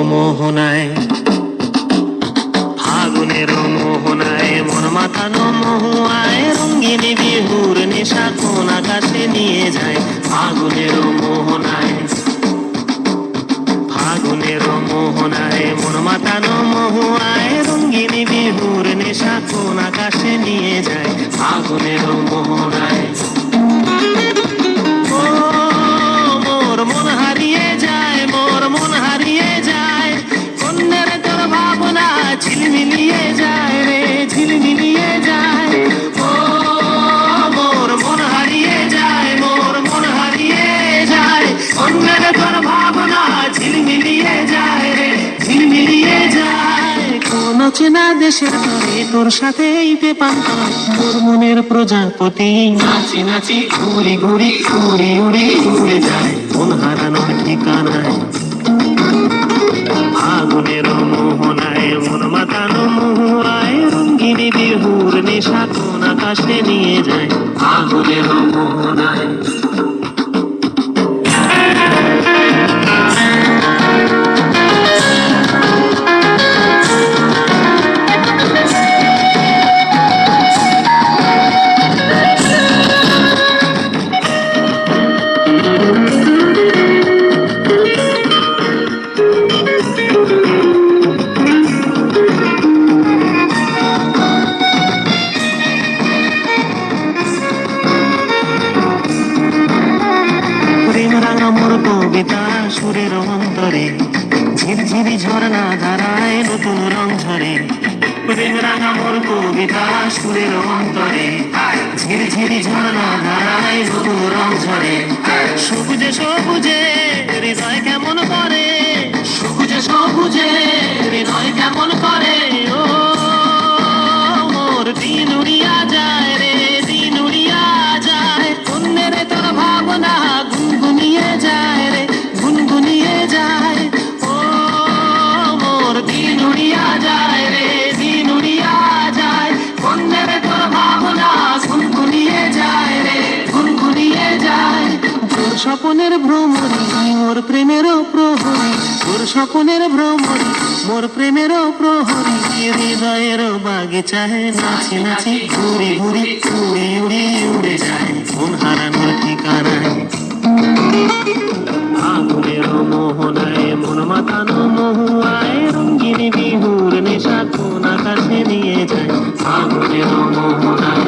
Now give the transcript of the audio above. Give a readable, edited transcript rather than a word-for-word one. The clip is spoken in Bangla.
মোহনায়, ফাগুনের মোহনায় মন মাতানো মহুয়ায়, রঙিনী বিহুর নেশা কোন আকাশে নিয়ে যায়। ফাগুনের মোহনায়, ফাগুনের মোহনায় মন মাতানো মহুয়ায়, রঙিনী বিহুর নেশা কোন আকাশে নিয়ে যায়। ফাগুনের মোহনায় মোর মন হারিয়ে যায়, মোর মন হারিয়ে যায়, কন্যার তোর ভাবনা ঝিলমিলিয়ে যায় রে, ঝিলমিলিয়ে যায়। ও মোর মন হারিয়ে যায়, মোর মন হারিয়ে যায়, কন্যার তোর ভাবনা ঝিলমিলিয়ে যায় রে, ঝিলমিলিয়ে যায়। কোন চেনা দেশের তরে তোর সাথে এই পেপান্তর, তোর মনের প্রজাপতি নাচি নাচি ঘুরি ঘুরি উড়ি উড়ি উড়ে যায় মন হারানোর ঠিকানায়। ফাগুনের মোহনায় মন মাতানো মহুয়ায়, রঙ্গিনী বিহুর নেশা কোন আকাশে নিয়ে যায়। ফাগুনের মোহনায় কবিতা সুরের অন্তরে, ঝিরঝিরি ঝর্ণা ধারায় নতুন রং ঝরে। প্রেম রাঙা মোর কবিতা সুরের অন্তরে, ঝিরঝিরি ঝর্ণা ধারায় নতুন রং ঝরে। সবুজে সবুজে হৃদয় কেমন করে, সবুজে সবুজে হৃদয় কেমন করে। ও মোর দিন উড়িয়া যায় রে, দিন উড়িয়া যায়, অন্যের তোর ভাবনা গুনগুনিয়ে যায় রে, গুনগুনিয়ে যায়। ও মোর দিন উড়িয়া যায় রে, দিন উড়িয়া যায়, অন্যের তোর ভাবনা গুনগুনিয়ে যায় রে, গুনগুনিয়ে যায়। তোর স্বপনের ভ্রমরি মোর প্রেমেরও প্রহরী, তোর স্বপনের ভ্রমরি মোর প্রেমেরও প্রহরী, হৃদয়ের বাগিচায় নাচি নাচি ঘুরি ঘুরি উড়ি উড়ি উড়ে যায় মন হারানোর ঠিকানায়। ফাগুনের মোহনায় মন মাতানো মহুয়ায়, রঙ্গিনী বিহুর নেশা কোন আকাশে নিয়ে যায়। ফাগুনের মোহনায়